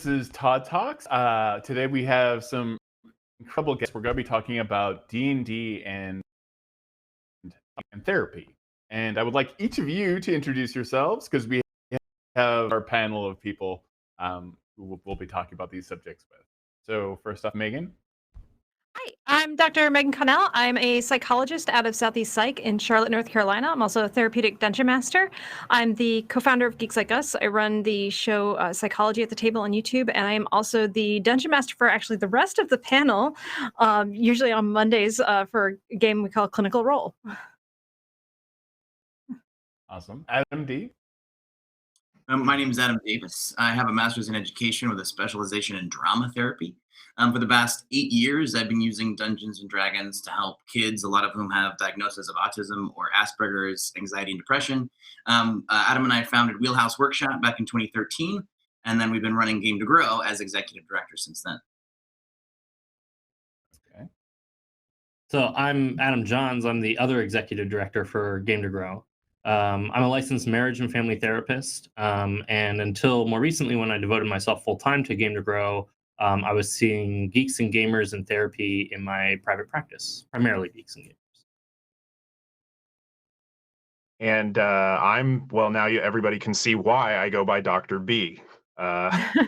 This is Todd Talks. Today we have some incredible guests. We're going to be talking about D&D and therapy. And I would like each of you to introduce yourselves because we have our panel of people who we'll be talking about these subjects with. So first off, Megan. Hi, I'm Dr. Megan Connell. I'm a psychologist out of Southeast Psych in Charlotte, North Carolina. I'm also a therapeutic dungeon master. I'm the co-founder of Geeks Like Us. I run the show Psychology at the Table on YouTube, and I am also the dungeon master for actually the rest of the panel, usually on Mondays for a game we call Clinical Role. Awesome. Adam D. My name is Adam Davis. I have a master's in education with a specialization in drama therapy. For the past 8 years, I've been using Dungeons and Dragons to help kids, a lot of whom have diagnosis of autism or Asperger's, anxiety, and depression. Adam and I founded Wheelhouse Workshop back in 2013, and then we've been running Game to Grow as executive director since then. Okay. So I'm Adam Johns. I'm the other executive director for Game to Grow. I'm a licensed marriage and family therapist, and until more recently, when I devoted myself full-time to Game to Grow, I was seeing geeks and gamers in therapy in my private practice, primarily geeks and gamers. And everybody can see why I go by Dr. B. I'm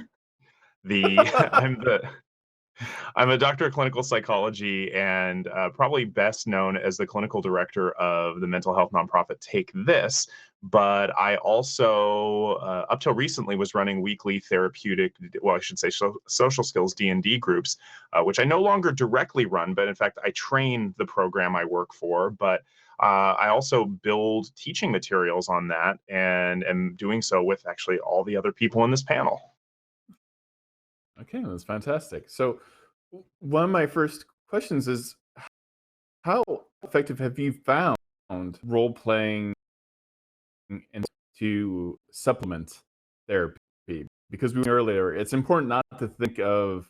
a doctor of clinical psychology and probably best known as the clinical director of the mental health nonprofit Take This. But I also, up till recently, was running weekly social skills D&D groups, which I no longer directly run, but in fact, I train the program I work for. But I also build teaching materials on that and am doing so with actually all the other people in this panel. Okay, that's fantastic. So one of my first questions is, how effective have you found role-playing and to supplement therapy? Because we were earlier, it's important not to think of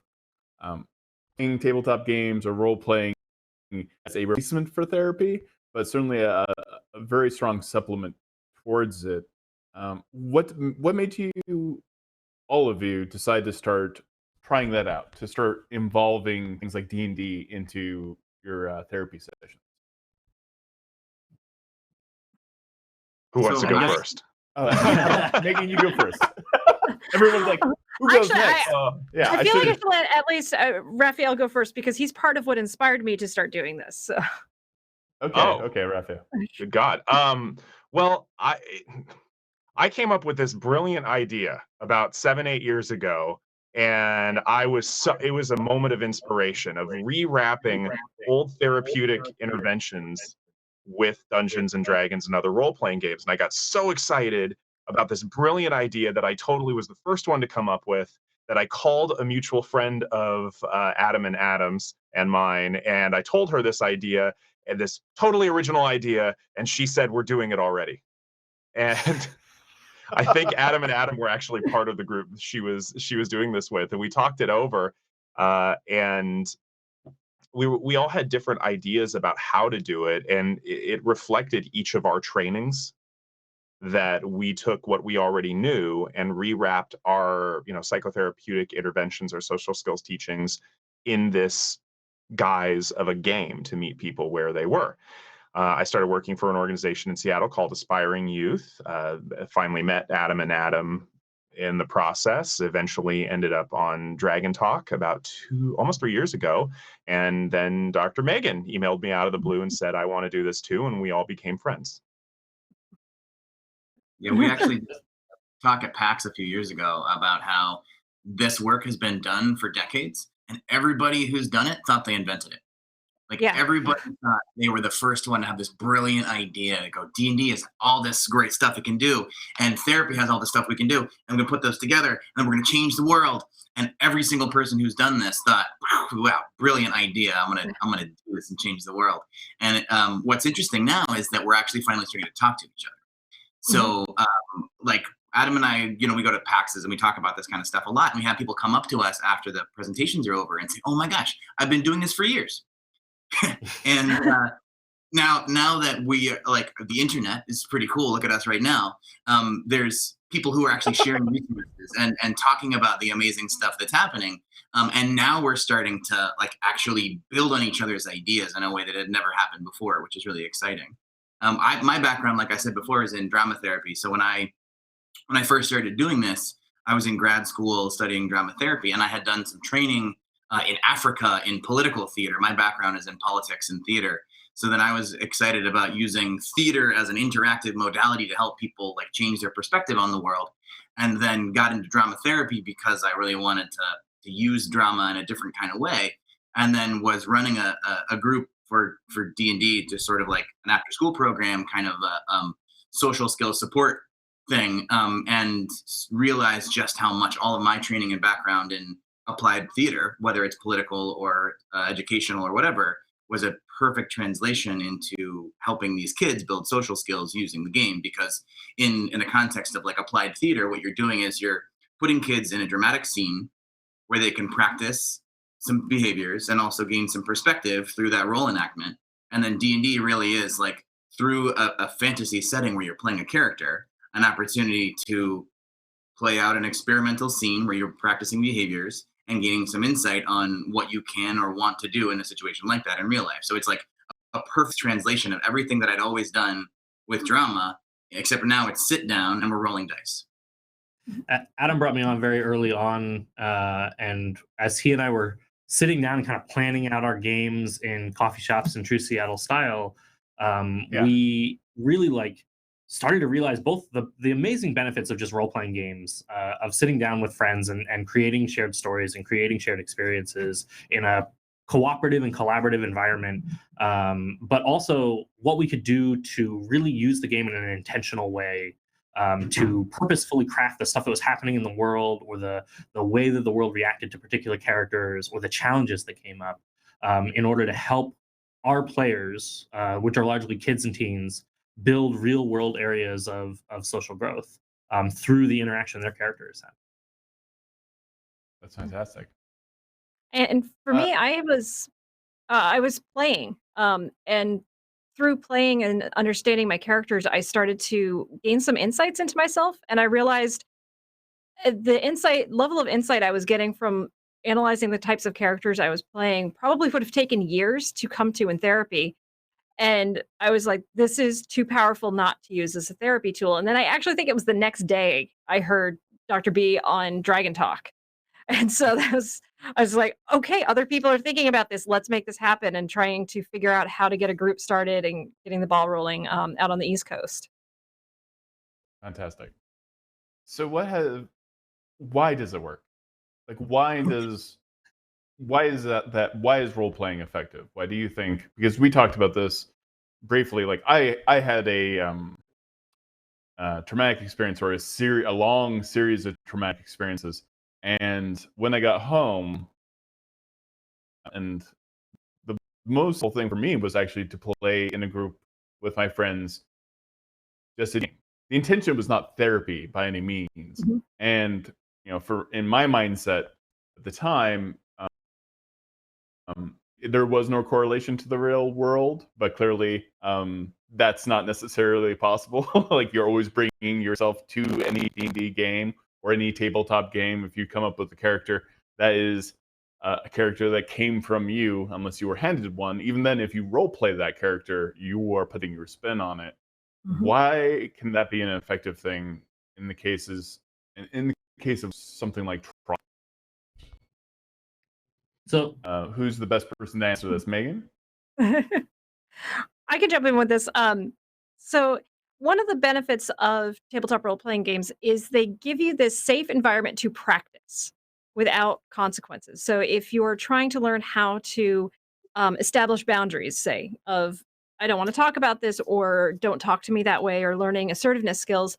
playing tabletop games or role-playing as a replacement for therapy, but certainly a very strong supplement towards it. What made you, all of you, decide to start trying that out, to start involving things like D&D into your therapy sessions? Who wants to go first? Megan, you go first. Everyone's like, who goes next? I feel like I should let at least Raphael go first because he's part of what inspired me to start doing this. So. Okay, Raphael. Good God. Well, I came up with this brilliant idea about 7-8 years ago, and it was a moment of inspiration of rewrapping old therapeutic interventions with Dungeons and Dragons and other role-playing games. And I got so excited about this brilliant idea that I totally was the first one to come up with, that I called a mutual friend of Adam and Adam's and mine, and I told her this idea, and this totally original idea, and she said, "We're doing it already." And I think Adam and Adam were actually part of the group she was doing this with, and we talked it over, and we all had different ideas about how to do it, and it reflected each of our trainings, that we took what we already knew and rewrapped our psychotherapeutic interventions or social skills teachings in this guise of a game to meet people where they were. I started working for an organization in Seattle called Aspiring Youth. Finally met Adam and Adam in the process, eventually ended up on Dragon Talk about almost 3 years ago. And then Dr. Megan emailed me out of the blue and said, "I want to do this too." And we all became friends. Yeah, we actually talked at PAX a few years ago about how this work has been done for decades, and everybody who's done it thought they invented it. Everybody thought they were the first one to have this brilliant idea to go, D&D has all this great stuff it can do, and therapy has all this stuff we can do, and we're going to put those together, and we're going to change the world. And every single person who's done this thought, wow, brilliant idea. I'm gonna do this and change the world. And what's interesting now is that we're actually finally starting to talk to each other. So Adam and I, we go to PAXs and we talk about this kind of stuff a lot. And we have people come up to us after the presentations are over and say, "Oh my gosh, I've been doing this for years." And now that we the internet is pretty cool. Look at us right now. There's people who are actually sharing resources and talking about the amazing stuff that's happening. And now we're starting to like actually build on each other's ideas in a way that had never happened before, which is really exciting. My background, like I said before, is in drama therapy. So when I first started doing this, I was in grad school studying drama therapy, and I had done some training in Africa in political theater. My background is in politics and theater. So then I was excited about using theater as an interactive modality to help people like change their perspective on the world. And then got into drama therapy because I really wanted to use drama in a different kind of way. And then was running a group for D&D, to sort of like an after school program, kind of a social skills support thing, and realized just how much all of my training and background in applied theater, whether it's political or educational or whatever, was a perfect translation into helping these kids build social skills using the game. Because in the context of like applied theater, what you're doing is you're putting kids in a dramatic scene where they can practice some behaviors and also gain some perspective through that role enactment. And then D&D really is like, through a fantasy setting where you're playing a character, an opportunity to play out an experimental scene where you're practicing behaviors and gaining some insight on what you can or want to do in a situation like that in real life. So it's like a perfect translation of everything that I'd always done with drama, except for now it's sit down and we're rolling dice. Adam brought me on very early on, and as he and I were sitting down and kind of planning out our games in coffee shops in true Seattle style, we really like started to realize both the amazing benefits of just role-playing games, of sitting down with friends and creating shared stories and creating shared experiences in a cooperative and collaborative environment, but also what we could do to really use the game in an intentional way, to purposefully craft the stuff that was happening in the world, or the way that the world reacted to particular characters, or the challenges that came up, in order to help our players, which are largely kids and teens, build real world areas of social growth, through the interaction their characters have. That's fantastic. And for me, I was playing, and through playing and understanding my characters, I started to gain some insights into myself, and I realized the level of insight I was getting from analyzing the types of characters I was playing probably would have taken years to come to in therapy. And I was like, this is too powerful not to use as a therapy tool. And then I actually think it was the next day I heard Dr. B on Dragon Talk. And so I was like, okay, other people are thinking about this. Let's make this happen, and trying to figure out how to get a group started and getting the ball rolling out on the East Coast. Fantastic. So why does it work? Like why is role playing effective? Why do you think? Because we talked about this briefly. Like I had a traumatic experience, or a long series of traumatic experiences, and when I got home, and the most helpful thing for me was actually to play in a group with my friends. The intention was not therapy by any means, Mhm. and for in my mindset at the time, there was no correlation to the real world, but clearly that's not necessarily possible. Like you're always bringing yourself to any D&D game or any tabletop game. If you come up with a character that is a character that came from you, unless you were handed one, even then, if you role play that character, you are putting your spin on it. Mhm. Why can that be an effective thing in the case of something like trauma? So Who's the best person to answer this, Megan? I can jump in with this. So one of the benefits of tabletop role playing games is they give you this safe environment to practice without consequences. So if you're trying to learn how to establish boundaries, say, of I don't want to talk about this, or don't talk to me that way, or learning assertiveness skills,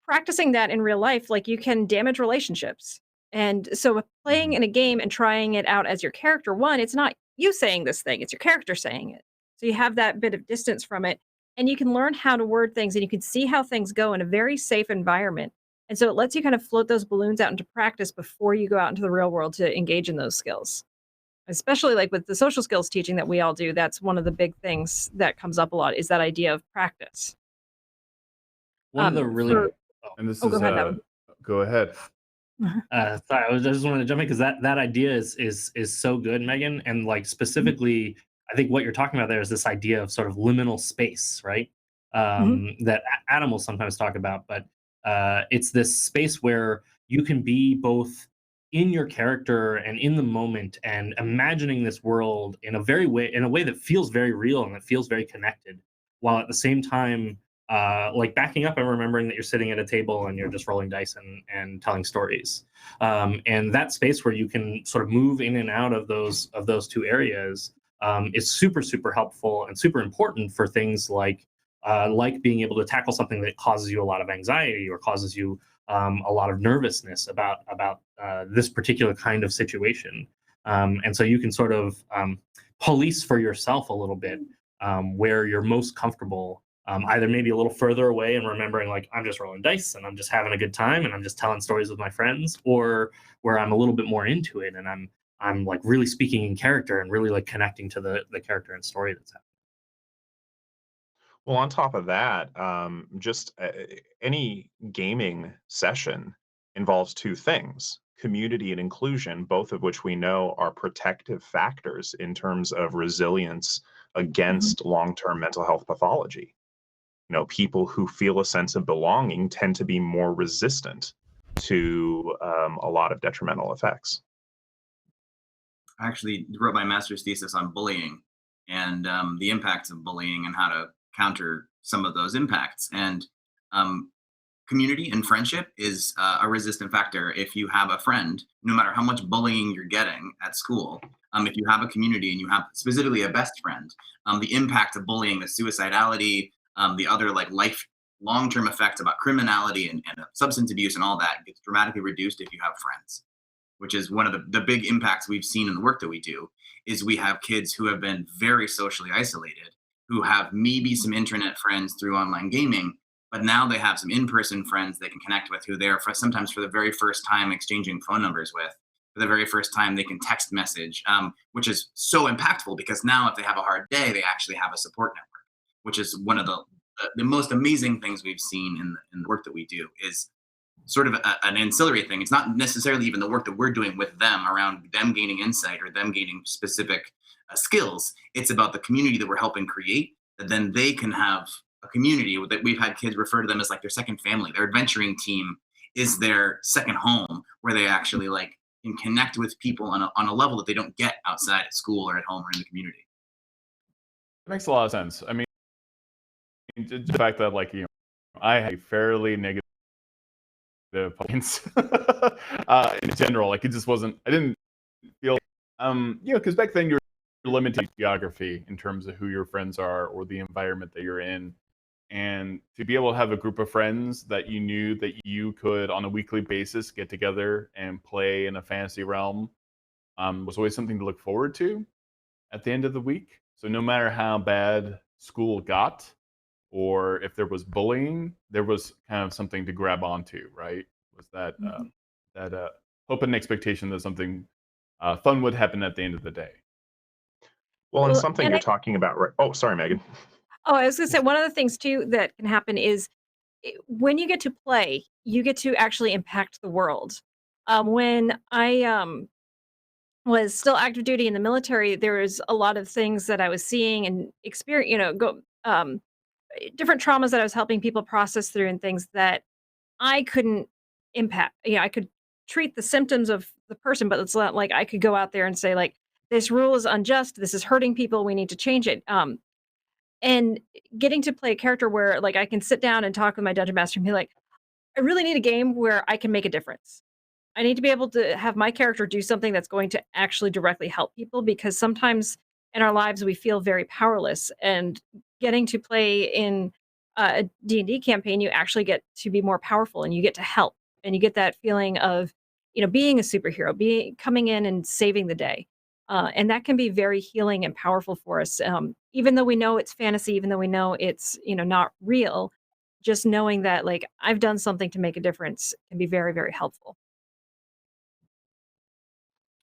practicing that in real life, like, you can damage relationships. And so with playing in a game and trying it out as your character, one, it's not you saying this thing, it's your character saying it. So you have that bit of distance from it, and you can learn how to word things, and you can see how things go in a very safe environment. And so it lets you kind of float those balloons out into practice before you go out into the real world to engage in those skills. Especially like with the social skills teaching that we all do, that's one of the big things that comes up a lot, is that idea of practice. one of the really For And this Oh, go is ahead, Evan. go ahead. Sorry, I just wanted to jump in because that idea is so good, Megan, and like specifically, I think what you're talking about there is this idea of sort of liminal space, right? That Adam will sometimes talk about, but it's this space where you can be both in your character and in the moment and imagining this world in a way that feels very real and that feels very connected, while at the same time like backing up and remembering that you're sitting at a table and you're just rolling dice and telling stories. And that space where you can sort of move in and out of those two areas is super, super helpful and super important for things like being able to tackle something that causes you a lot of anxiety or causes you a lot of nervousness about this particular kind of situation. And so you can sort of police for yourself a little bit where you're most comfortable, either maybe a little further away and remembering like I'm just rolling dice and I'm just having a good time and I'm just telling stories with my friends, or where I'm a little bit more into it and I'm like really speaking in character and really like connecting to the character and story that's happening. Well, on top of that, just any gaming session involves two things: community and inclusion, both of which we know are protective factors in terms of resilience against long-term mental health pathology. People who feel a sense of belonging tend to be more resistant to a lot of detrimental effects. I actually wrote my master's thesis on bullying and the impacts of bullying and how to counter some of those impacts. And um, community and friendship is a resistant factor. If you have a friend, no matter how much bullying you're getting at school, if you have a community and you have specifically a best friend, the impact of bullying, the suicidality, the other like life long-term effects about criminality and substance abuse and all that gets dramatically reduced if you have friends, which is one of the big impacts we've seen in the work that we do. Is we have kids who have been very socially isolated, who have maybe some internet friends through online gaming, but now they have some in-person friends they can connect with, who they're sometimes for the very first time exchanging phone numbers with, for the very first time they can text message, which is so impactful because now if they have a hard day, they actually have a support network, which is one of the most amazing things we've seen in the work that we do. Is sort of an ancillary thing. It's not necessarily even the work that we're doing with them around them gaining insight or them gaining specific skills. It's about the community that we're helping create, that then they can have a community that we've had kids refer to them as like their second family. Their adventuring team is their second home, where they actually like can connect with people on a level that they don't get outside at school or at home or in the community. It makes a lot of sense. I mean, just the fact that like I had a fairly negative points in general. Like it just wasn't. I didn't feel because back then you're limited to geography in terms of who your friends are or the environment that you're in, and to be able to have a group of friends that you knew that you could on a weekly basis get together and play in a fantasy realm was always something to look forward to at the end of the week. So no matter how bad school got, or if there was bullying, there was kind of something to grab onto, right? Was that hope and expectation that something fun would happen at the end of the day. Well, and Well, something and you're talking about, right? Oh, sorry, Megan. I was gonna say one of the things too that can happen is when you get to play, you get to actually impact the world. When I was still active duty in the military, there was a lot of things that I was seeing and experience, different traumas that I was helping people process through and things that I couldn't impact. I could treat the symptoms of the person, but it's not like I could go out there and say like, this rule is unjust. This is hurting people. We need to change it. And getting to play a character where like I can sit down and talk with my dungeon master and be like, I really need a game where I can make a difference. I need to be able to have my character do something that's going to actually directly help people, because sometimes in our lives we feel very powerless, and getting to play in a D&D campaign, you actually get to be more powerful and you get to help, and you get that feeling of, being a superhero, being coming in and saving the day. And that can be very healing and powerful for us. Even though we know it's fantasy, even though we know it's, not real, just knowing that like I've done something to make a difference can be very, very helpful.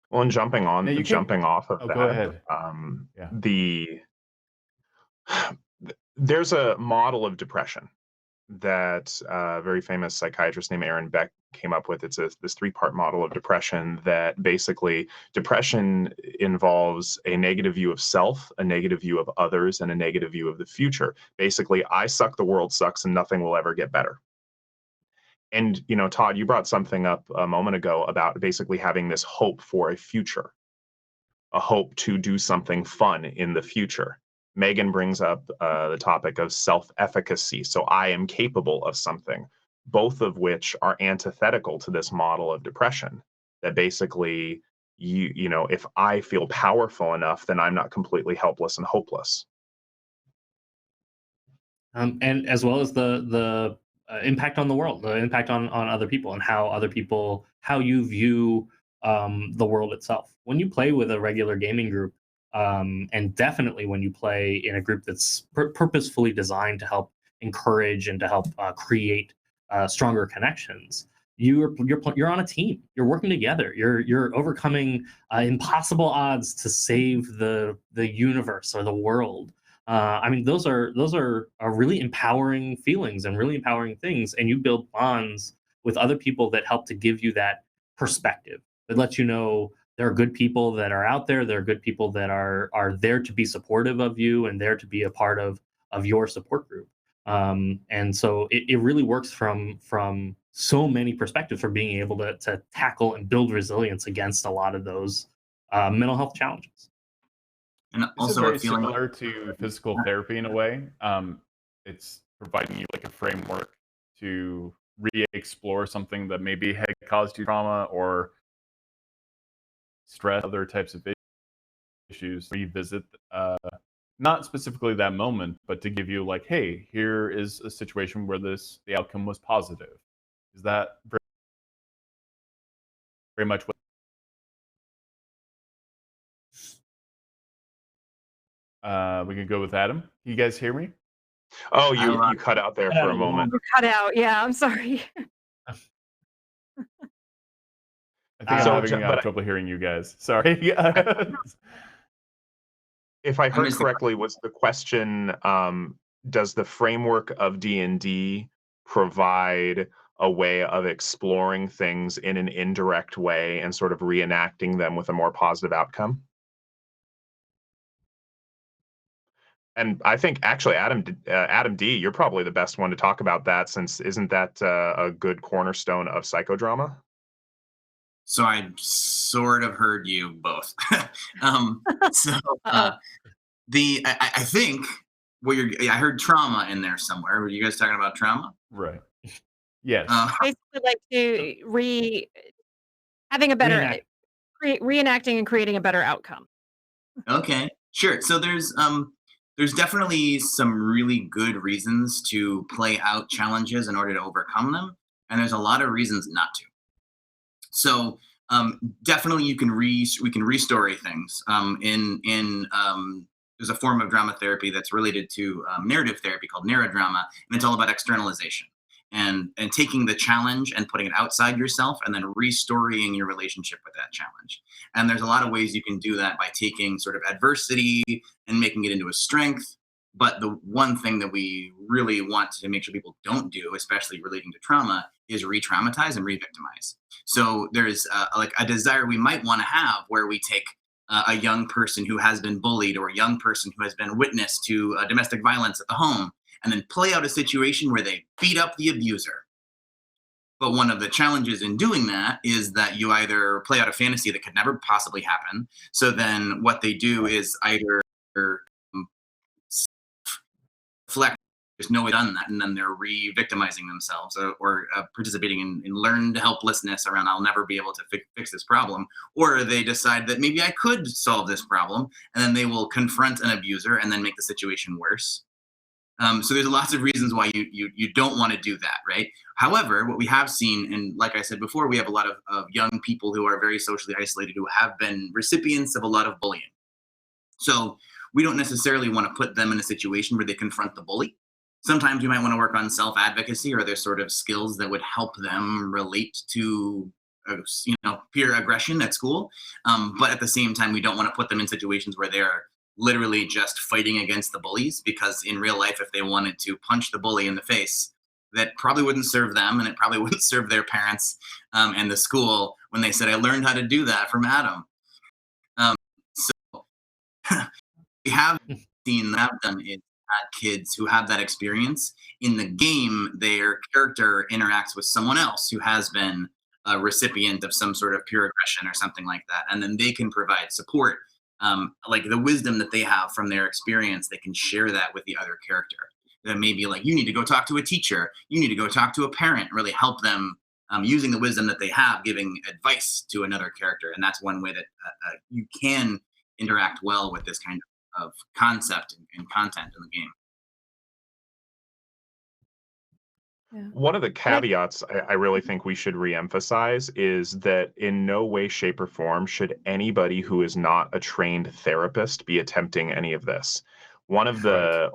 Well, and Now you can't. jumping off of Oh, go that, ahead. Yeah. there's a model of depression that a very famous psychiatrist named Aaron Beck came up with. It's this three-part model of depression that basically depression involves a negative view of self, a negative view of others, and a negative view of the future. Basically, I suck, the world sucks, and nothing will ever get better. And, Todd, you brought something up a moment ago about basically having this hope for a future, a hope to do something fun in the future. Megan brings up the topic of self-efficacy. So I am capable of something, both of which are antithetical to this model of depression. That basically, if I feel powerful enough, then I'm not completely helpless and hopeless. And as well as the impact on the world, the impact on other people, and how you view the world itself. When you play with a regular gaming group, and definitely when you play in a group that's purposefully designed to help encourage and to help create stronger connections, you're on a team. You're working together. You're overcoming impossible odds to save the universe or the world. I mean, those are really empowering feelings and really empowering things, and you build bonds with other people that help to give you that perspective. That lets you know there are good people that are out there. There are good people that are there to be supportive of you and there to be a part of your support group. And so it really works from so many perspectives for being able to tackle and build resilience against a lot of those mental health challenges. And This is also very a feeling like similar to physical therapy in a way. It's providing you like a framework to re-explore something that maybe had caused you trauma or stress, other types of issues. Revisit, not specifically that moment, but to give you like, hey, here is a situation where the outcome was positive. Is that very much what? We can go with Adam. Can you guys hear me? Oh, you cut out there for a moment. We're cut out. Yeah, I'm sorry. I think So, I'm having but trouble hearing you guys. Sorry. if I heard missed the correctly, was the question, does the framework of D&D provide a way of exploring things in an indirect way and sort of reenacting them with a more positive outcome? And I think actually, Adam D, you're probably the best one to talk about that, since isn't that a good cornerstone of psychodrama? So I sort of heard you both. So I think I heard trauma in there somewhere. Were you guys talking about trauma? Right. Yes. Basically, like to having a better reenacting and creating a better outcome. Okay, sure. So there's definitely some really good reasons to play out challenges in order to overcome them, and there's a lot of reasons not to. So definitely we can restory things. There's a form of drama therapy that's related to narrative therapy called Neuro Drama, and it's all about externalization and taking the challenge and putting it outside yourself and then restoring your relationship with that challenge. And there's a lot of ways you can do that by taking sort of adversity and making it into a strength. But the one thing that we really want to make sure people don't do, especially relating to trauma, is re-traumatize and re-victimize. So there's like a desire we might want to have where we take a young person who has been bullied or a young person who has been witness to domestic violence at the home and then play out a situation where they beat up the abuser. But one of the challenges in doing that is that you either play out a fantasy that could never possibly happen. So then what they do is either reflect, there's no way done that, and then they're re-victimizing themselves or participating in learned helplessness around I'll never be able to fix this problem, or they decide that maybe I could solve this problem, and then they will confront an abuser and then make the situation worse. So there's lots of reasons why you don't want to do that, right? However, what we have seen, and like I said before, we have a lot of young people who are very socially isolated who have been recipients of a lot of bullying. So we don't necessarily want to put them in a situation where they confront the bully. Sometimes we might want to work on self-advocacy or there's sort of skills that would help them relate to peer aggression at school. But at the same time, we don't want to put them in situations where they're literally just fighting against the bullies, because in real life, if they wanted to punch the bully in the face, that probably wouldn't serve them, and it probably wouldn't serve their parents and the school when they said, I learned how to do that from Adam. So we have seen that done is kids who have that experience. In the game, their character interacts with someone else who has been a recipient of some sort of pure aggression or something like that. And then they can provide support. Like the wisdom that they have from their experience, they can share that with the other character. That maybe like, you need to go talk to a teacher, you need to go talk to a parent, really help them using the wisdom that they have, giving advice to another character. And that's one way that you can interact well with this kind of concept and content in the game. Yeah. One of the caveats I really think we should reemphasize is that in no way, shape, or form should anybody who is not a trained therapist be attempting any of this. One of the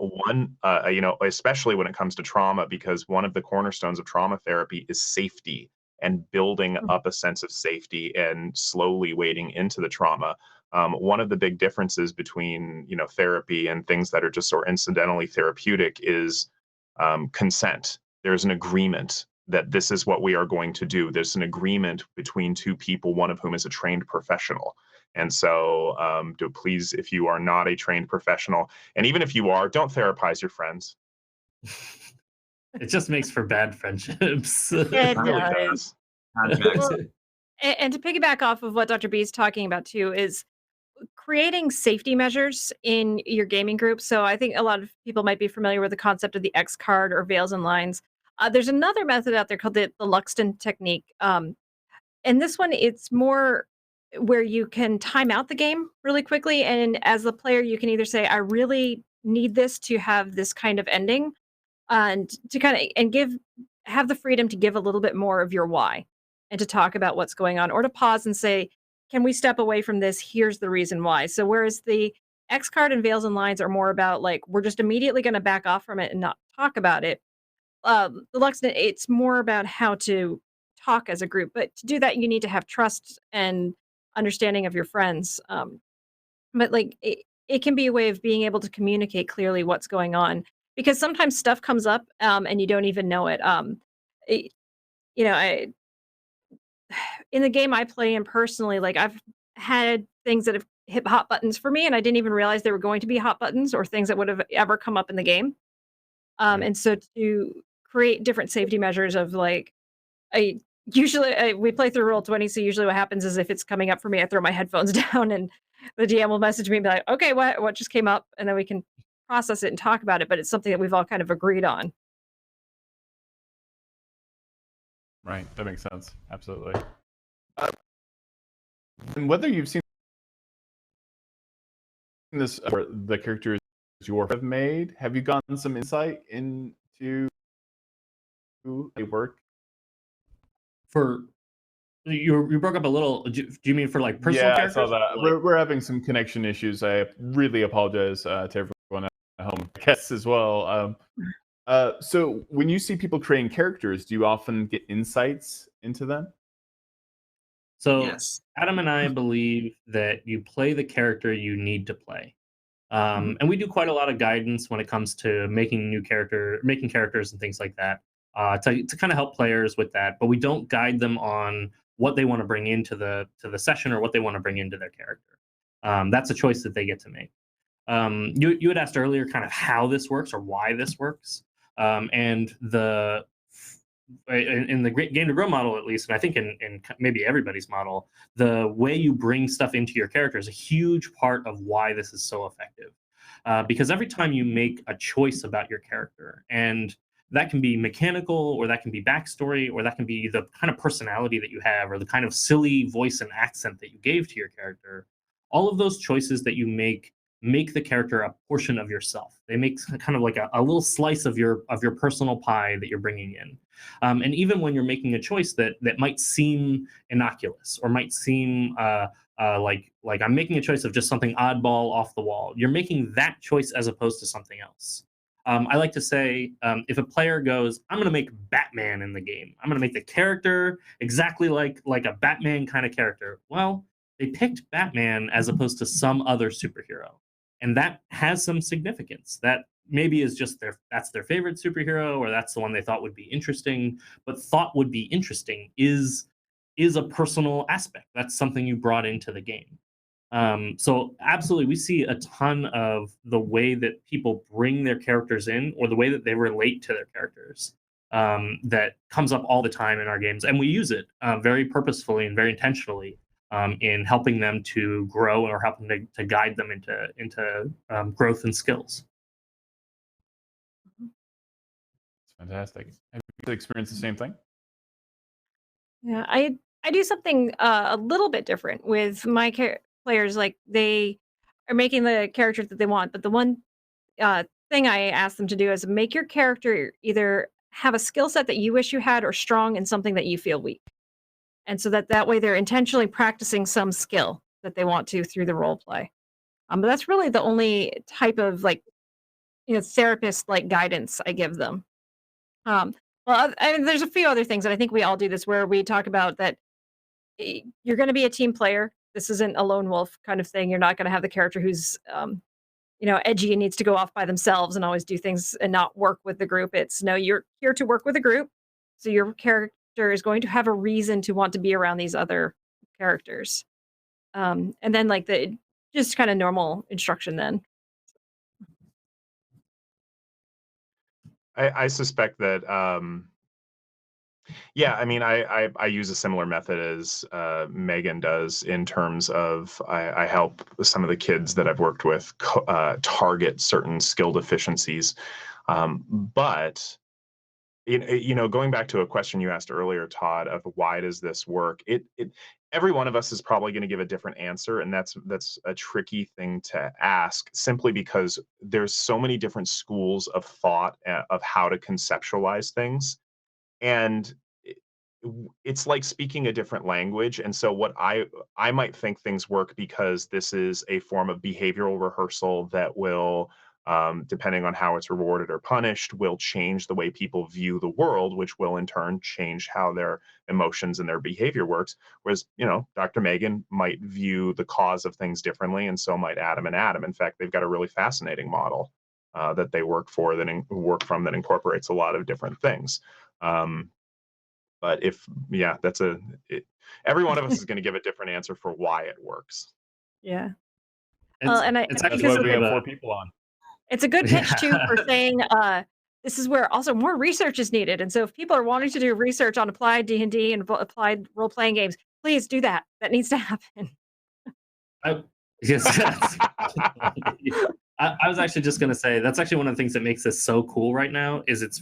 especially when it comes to trauma, because one of the cornerstones of trauma therapy is safety and building up a sense of safety and slowly wading into the trauma. One of the big differences between therapy and things that are just sort of incidentally therapeutic is consent. There's an agreement that this is what we are going to do. There's an agreement between two people, one of whom is a trained professional. And so please, if you are not a trained professional, and even if you are, don't therapize your friends. It just makes for bad friendships. It really does. does. Well, and to piggyback off of what Dr. B is talking about too, is creating safety measures in your gaming group. So I think a lot of people might be familiar with the concept of the X card or veils and lines. There's another method out there called the Luxton technique. And this one, it's more where you can time out the game really quickly. And as the player, you can either say, I really need this to have this kind of ending, and to kind of have the freedom to give a little bit more of your why and to talk about what's going on, or to pause and say, can we step away from this? Here's the reason why. So whereas the X card and veils and lines are more about like, we're just immediately going to back off from it and not talk about it. The Luxton, it's more about how to talk as a group, but to do that, you need to have trust and understanding of your friends. But like it can be a way of being able to communicate clearly what's going on, because sometimes stuff comes up and you don't even know it. It I in the game I play in personally, like I've had things that have hit hot buttons for me, and I didn't even realize they were going to be hot buttons or things that would have ever come up in the game. And so to create different safety measures of like, we play through Roll20, so usually what happens is if it's coming up for me, I throw my headphones down and the DM will message me and be like, okay, what just came up? And then we can process it and talk about it, but it's something that we've all kind of agreed on. Right, that makes sense. Absolutely. And whether you've seen this or the characters you have made, have you gotten some insight into who they work? For you broke up a little. Do you mean for like personal characters? Yeah, I saw that. Like, We're having some connection issues. I really apologize to everyone at home, guests as well. So when you see people creating characters, do you often get insights into them? so Yes. Adam and I believe that you play the character you need to play. And we do quite a lot of guidance when it comes to making characters and things like that, to kind of help players with that. But we don't guide them on what they want to bring into the session or what they want to bring into their character. That's a choice that they get to make. You had asked earlier kind of how this works or why this works, and in the Game to Grow model, at least, and I think in maybe everybody's model, the way you bring stuff into your character is a huge part of why this is so effective. Because every time you make a choice about your character, and that can be mechanical, or that can be backstory, or that can be the kind of personality that you have, or the kind of silly voice and accent that you gave to your character, all of those choices that you make the character a portion of yourself. They make kind of like a little slice of your personal pie that you're bringing in. And even when you're making a choice that might seem innocuous or might seem like I'm making a choice of just something oddball off the wall, you're making that choice as opposed to something else. I like to say, if a player goes, I'm going to make Batman in the game, I'm going to make the character exactly like a Batman kind of character. Well, they picked Batman as opposed to some other superhero. And that has some significance. maybe is just that's their favorite superhero, or that's the one they thought would be interesting. But thought would be interesting is a personal aspect. That's something you brought into the game. So absolutely, we see a ton of the way that people bring their characters in, or the way that they relate to their characters, that comes up all the time in our games, and we use it very purposefully and very intentionally in helping them to grow, or helping to guide them into growth and skills. It's fantastic. Have you experienced the same thing? Yeah, I do something a little bit different with my players. Like, they are making the character that they want, but the one thing I ask them to do is make your character either have a skill set that you wish you had, or strong in something that you feel weak. And so that way they're intentionally practicing some skill that they want to through the role play. But that's really the only type of, like, therapist like guidance I give them. Um, well, I mean, there's a few other things, and I think we all do this, where we talk about that you're going to be a team player. This isn't a lone wolf kind of thing. You're not going to have the character who's edgy and needs to go off by themselves and always do things and not work with the group. It's no, you're here to work with a group. So your character is going to have a reason to want to be around these other characters. And then, like, the just kind of normal instruction then. I suspect that, yeah, I mean, I use a similar method as Megan does, in terms of I help some of the kids that I've worked with target certain skill deficiencies. But going back to a question you asked earlier, Todd, of why does this work? Every one of us is probably going to give a different answer, and that's a tricky thing to ask, simply because there's so many different schools of thought of how to conceptualize things, and it's like speaking a different language. And so what I might think things work because this is a form of behavioral rehearsal that will, depending on how it's rewarded or punished, will change the way people view the world, which will in turn change how their emotions and their behavior works. Whereas, Dr. Megan might view the cause of things differently, and so might Adam and Adam. In fact, they've got a really fascinating model that they work from that incorporates a lot of different things. But every one of us is going to give a different answer for why it works. Yeah. It's That's why we have 4 people on. It's a good pitch too for saying this is where also more research is needed. And so if people are wanting to do research on applied D&D and applied role-playing games, please do that. That needs to happen. Yes. I was actually just going to say, that's actually one of the things that makes this so cool right now, is it's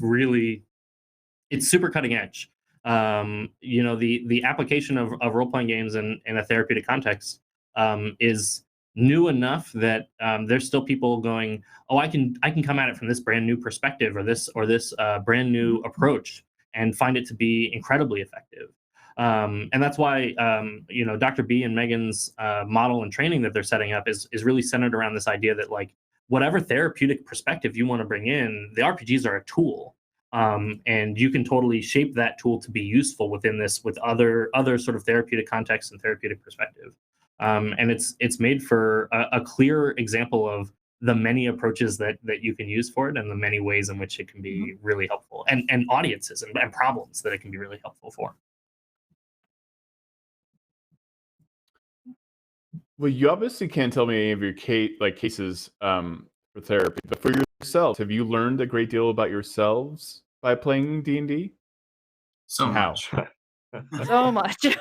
super cutting edge. The application of role-playing games in a therapeutic context is new enough that there's still people going, oh, I can come at it from this brand new perspective, or this brand new approach, and find it to be incredibly effective. And that's why Dr. B and Megan's model and training that they're setting up is really centered around this idea that, like, whatever therapeutic perspective you want to bring in, the RPGs are a tool. And you can totally shape that tool to be useful within this, with other sort of therapeutic contexts and therapeutic perspective. And it's made for a clear example of the many approaches that you can use for it, and the many ways in which it can be really helpful, and audiences and problems that it can be really helpful for. Well, you obviously can't tell me any of your cases for therapy, but for yourselves, have you learned a great deal about yourselves by playing D&D? So much. So much.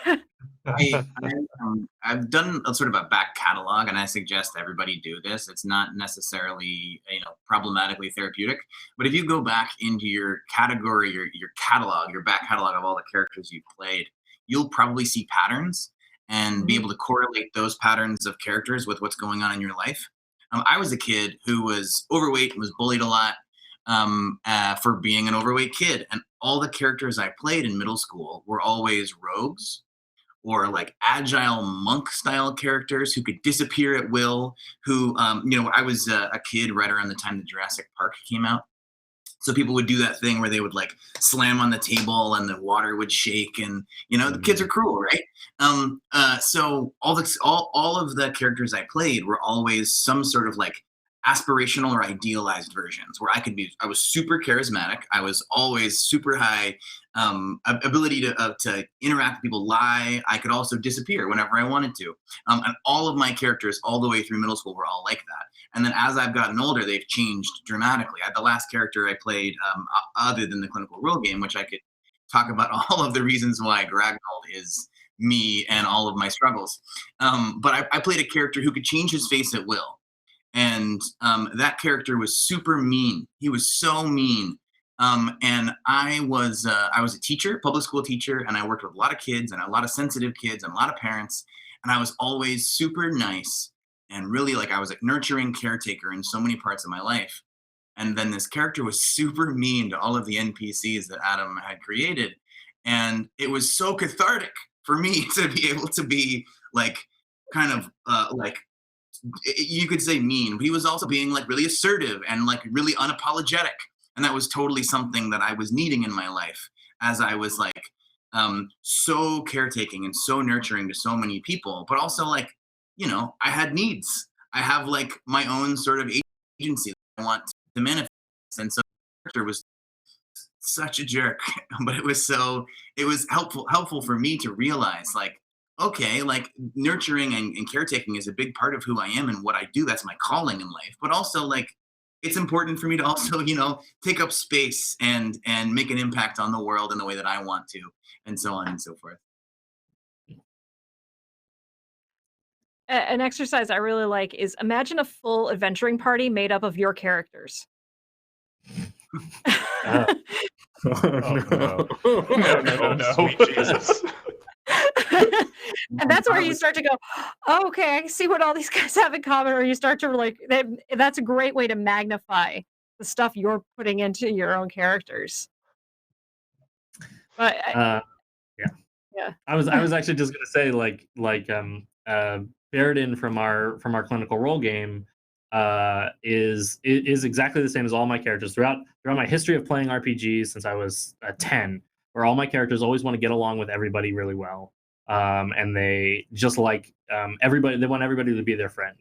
I've done a sort of a back catalog, and I suggest everybody do this. It's not necessarily problematically therapeutic, but if you go back into your category, your catalog, your back catalog of all the characters you've played, you'll probably see patterns and be able to correlate those patterns of characters with what's going on in your life. I was a kid who was overweight and was bullied a lot for being an overweight kid, and all the characters I played in middle school were always rogues, or like agile monk style characters who could disappear at will, who, I was a kid right around the time that Jurassic Park came out. So people would do that thing where they would like slam on the table and the water would shake, and the kids are cruel, right? So all of the characters I played were always some sort of like aspirational or idealized versions where I was super charismatic. I was always super high ability to interact with people, lie. I could also disappear whenever I wanted to. And all of my characters all the way through middle school were all like that. And then as I've gotten older, they've changed dramatically. The last character I played, other than the clinical role game, which I could talk about all of the reasons why Gragnald is me and all of my struggles. But I played a character who could change his face at will. And that character was super mean. He was so mean. And I was a teacher, public school teacher, and I worked with a lot of kids and a lot of sensitive kids and a lot of parents. And I was always super nice and really I was a nurturing caretaker in so many parts of my life. And then this character was super mean to all of the NPCs that Adam had created. And it was so cathartic for me to be able to be kind of you could say mean, but he was also being really assertive and really unapologetic. And that was totally something that I was needing in my life as I was so caretaking and so nurturing to so many people, but also I had needs. I have my own sort of agency that I want to manifest. And so the character was such a jerk, but it was helpful for me to realize okay, nurturing and caretaking is a big part of who I am and what I do. That's my calling in life. But also it's important for me to also, take up space and make an impact on the world in the way that I want to, and so on and so forth. An exercise I really like is imagine a full adventuring party made up of your characters. Oh, no. No. Sweet Jesus. And that's where you start to go, oh, okay, I see what all these guys have in common, or you start to that's a great way to magnify the stuff you're putting into your own characters. But Yeah. yeah. I was actually just gonna say Baradin from our clinical role game is exactly the same as all my characters throughout my history of playing RPGs since I was 10, where all my characters always want to get along with everybody really well. And they just everybody, they want everybody to be their friend.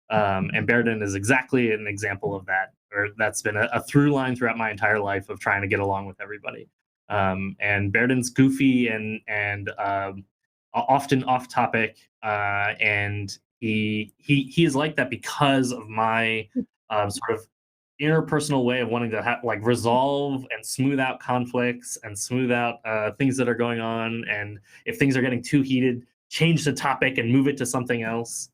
And Baradin is exactly an example of that, or that's been a through line throughout my entire life of trying to get along with everybody. And Baradin's goofy and often off topic, and he is like that because of my sort of interpersonal way of wanting to resolve and smooth out conflicts and smooth out things that are going on, and if things are getting too heated, change the topic and move it to something else.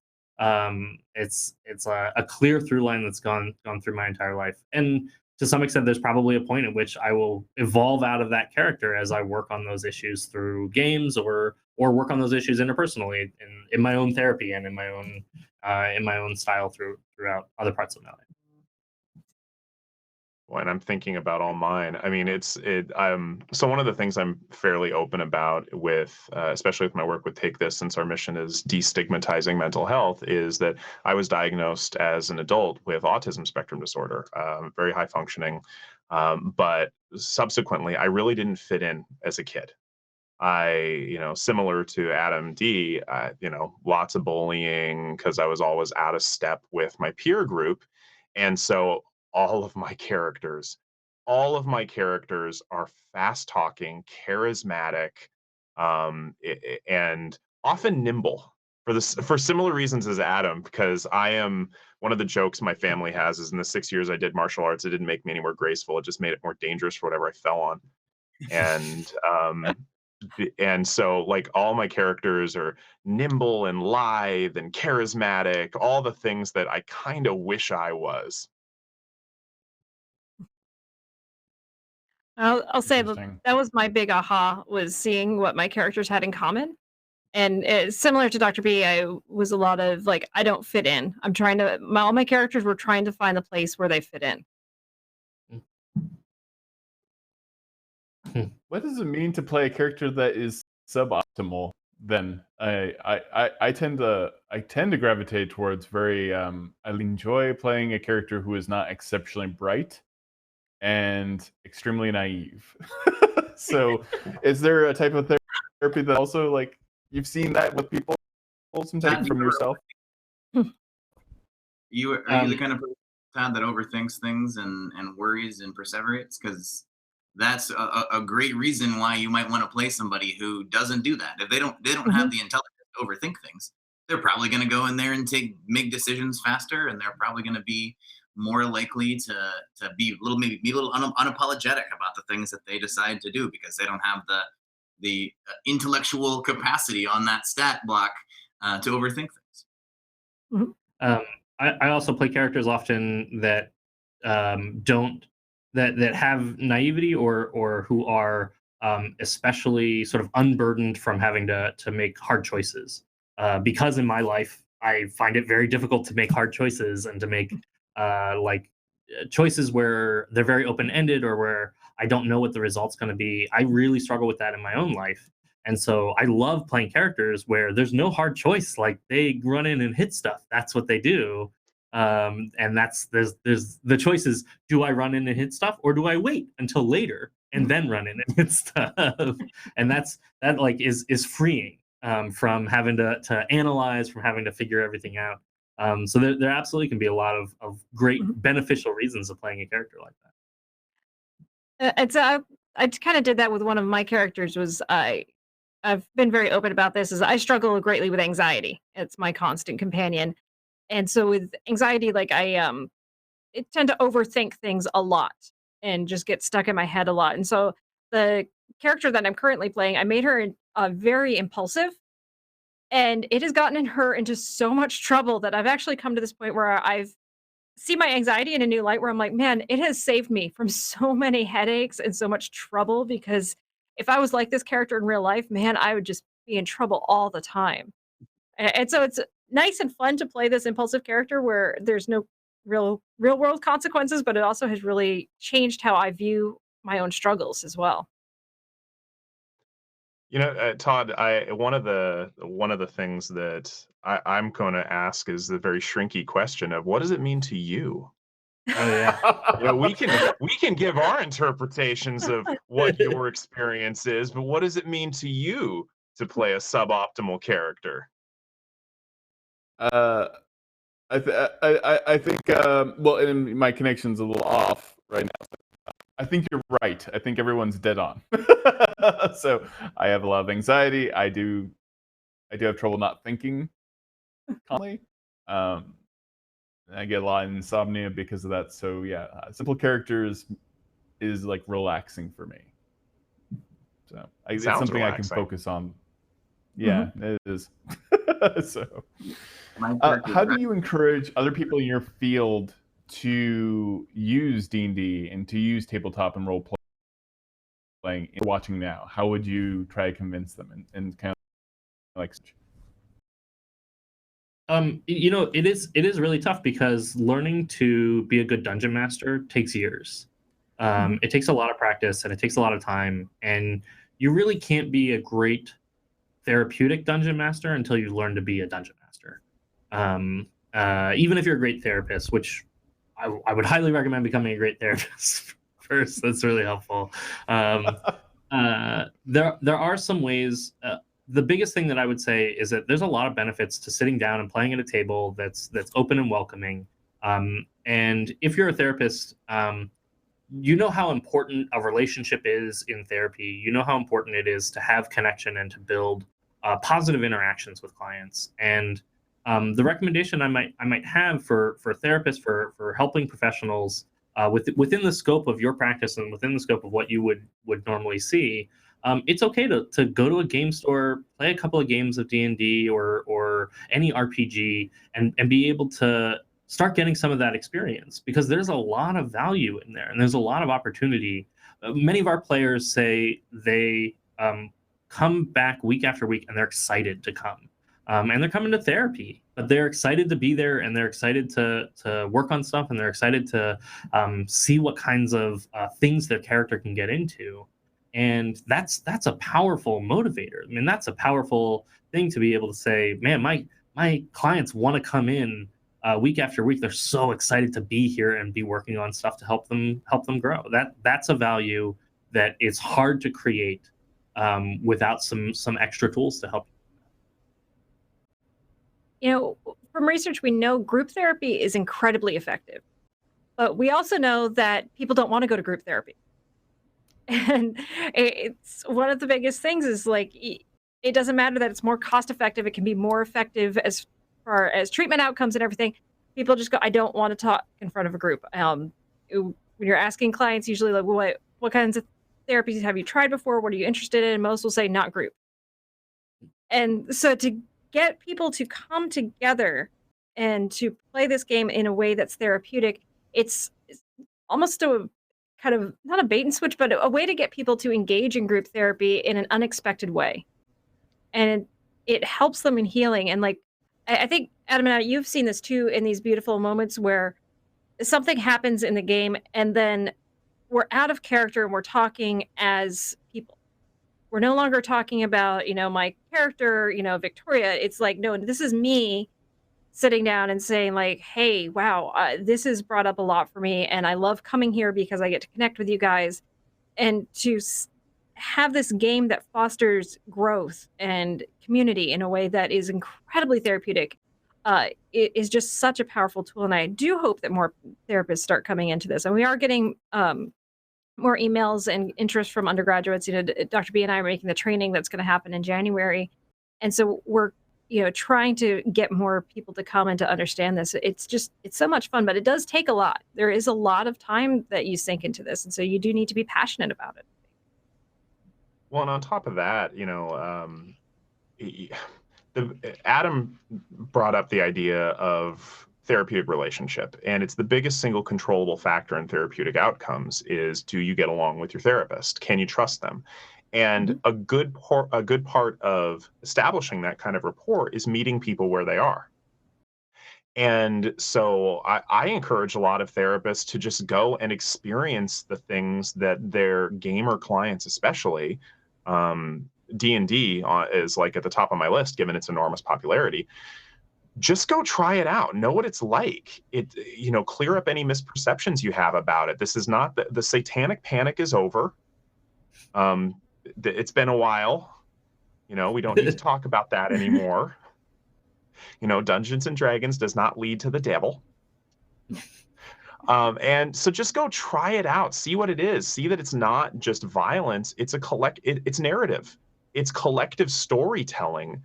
It's a clear through line that's gone through my entire life, and to some extent there's probably a point at which I will evolve out of that character as I work on those issues through games or work on those issues interpersonally in my own therapy and in my own style throughout other parts of my life. When I'm thinking about all mine, I mean, so one of the things I'm fairly open about with, especially with my work with Take This, since our mission is destigmatizing mental health, is that I was diagnosed as an adult with autism spectrum disorder, very high functioning. But subsequently, I really didn't fit in as a kid. Similar to Adam D, lots of bullying because I was always out of step with my peer group. And so all of my characters are fast talking, charismatic, and often nimble for similar reasons as Adam, because I am one of the jokes my family has is in the 6 years I did martial arts, it didn't make me any more graceful. It just made it more dangerous for whatever I fell on. And so all my characters are nimble and lithe and charismatic, all the things that I kind of wish I was. I'll say that was my big aha, was seeing what my characters had in common. And it's similar to Dr. B, I was a lot of I don't fit in. All my characters were trying to find the place where they fit in. What does it mean to play a character that is suboptimal? Then I tend to gravitate towards I enjoy playing a character who is not exceptionally bright and extremely naive. So is there a type of therapy that also you've seen that with people sometimes from yourself? Are you the kind of person that overthinks things and worries and perseverates, because that's a great reason why you might want to play somebody who doesn't do that. If they don't have the intelligence to overthink things, they're probably going to go in there and make decisions faster, and they're probably going to be more likely to be maybe be a little unapologetic about the things that they decide to do, because they don't have the intellectual capacity on that stat block to overthink things. Mhm. I also play characters often that don't that have naivety or who are especially sort of unburdened from having to make hard choices. Because in my life, I find it very difficult to make hard choices and to make choices where they're very open ended or where I don't know what the result's going to be. I really struggle with that in my own life. And so I love playing characters where there's no hard choice. Like they run in and hit stuff. That's what they do. And there's the choice is, do I run in and hit stuff, or do I wait until later and then run in and hit stuff? And that like is freeing from having to analyze, from having to figure everything out. So there absolutely can be a lot of great beneficial reasons of playing a character like that. I kind of did that with one of my characters. I've been very open about this. Is I struggle greatly with anxiety. It's my constant companion, and so with anxiety, like I tend to overthink things a lot and just get stuck in my head a lot. And so the character that I'm currently playing, I made her very impulsive, and it has gotten her into so much trouble that I've actually come to this point where I've see my anxiety in a new light, where I'm like, man, it has saved me from so many headaches and so much trouble, because if I was like this character in real life, man, I would just be in trouble all the time. And so it's nice and fun to play this impulsive character where there's no real world consequences, but it also has really changed how I view my own struggles as well. Todd, I one of the things that I'm going to ask is the very shrinky question of, what does it mean to you? Oh yeah. We can give our interpretations of what your experience is, but what does it mean to you to play a suboptimal character? Uh, I think well, and my connection's a little off right now. I think you're right. I think everyone's dead on. So I have a lot of anxiety. I do have trouble not thinking calmly. And I get a lot of insomnia because of that. So yeah, simple characters is like relaxing for me. So it's Sounds something I can relaxing. focus on. Yeah, it is. So, My character's how do right. you encourage other people in your field to use D&D and to use tabletop and role playing watching now? How would you try to convince them and kind of like it is really tough because learning to be a good dungeon master takes years. It takes a lot of practice and it takes a lot of time, and you really can't be a great therapeutic dungeon master until you learn to be a dungeon master. Even if you're a great therapist, which I would highly recommend becoming a great therapist first. That's really helpful. There are some ways. The biggest thing that I would say is that there's a lot of benefits to sitting down and playing at a table that's open and welcoming. And if you're a therapist, you know how important a relationship is in therapy. You know how important it is to have connection and to build positive interactions with clients. And the recommendation I might have for therapists, for helping professionals within the scope of your practice and within the scope of what you would normally see, it's okay to go to a game store, play a couple of games of D&D or any RPG, and be able to start getting some of that experience, because there's a lot of value in there and there's a lot of opportunity. Many of our players say they come back week after week and they're excited to come. And they're coming to therapy, but they're excited to be there and they're excited to work on stuff, and they're excited to see what kinds of things their character can get into. And that's a powerful motivator. I mean, that's a powerful thing to be able to say, man, my clients want to come in week after week. They're so excited to be here and be working on stuff to help them grow. That's a value that is hard to create without some extra tools to help. From research, we know group therapy is incredibly effective. But we also know that people don't want to go to group therapy. And it's one of the biggest things is like it doesn't matter that it's more cost effective. It can be more effective as far as treatment outcomes and everything. People just go, I don't want to talk in front of a group. When you're asking clients, usually like, what kinds of therapies have you tried before? What are you interested in? Most will say not group. And so to get people to come together and to play this game in a way that's therapeutic, it's almost a kind of not a bait and switch, but a way to get people to engage in group therapy in an unexpected way. And it helps them in healing. And like, I think, Adam and I, you've seen this too in these beautiful moments where something happens in the game and then we're out of character and we're talking as people. We're no longer talking about, my character, Victoria. It's like, no, this is me sitting down and saying like, hey, wow, this has brought up a lot for me. And I love coming here because I get to connect with you guys and to have this game that fosters growth and community in a way that is incredibly therapeutic. It is just such a powerful tool. And I do hope that more therapists start coming into this. And we are getting more emails and interest from undergraduates. Dr. B and I are making the training that's going to happen in January. And so we're, trying to get more people to come and to understand this. It's so much fun, but it does take a lot. There is a lot of time that you sink into this. And so you do need to be passionate about it. Well, and on top of that, Adam brought up the idea of therapeutic relationship, and it's the biggest single controllable factor in therapeutic outcomes is, do you get along with your therapist? Can you trust them? And a good part of establishing that kind of rapport is meeting people where they are. And so I encourage a lot of therapists to just go and experience the things that their gamer clients, especially, D&D is like at the top of my list, given its enormous popularity. Just go try it out. Know what it's like. Clear up any misperceptions you have about it. This is not the satanic panic is over. It's been a while. We don't need to talk about that anymore. Dungeons and Dragons does not lead to the devil. And so just go try it out. See what it is. See that it's not just violence. It's it's narrative. It's collective storytelling.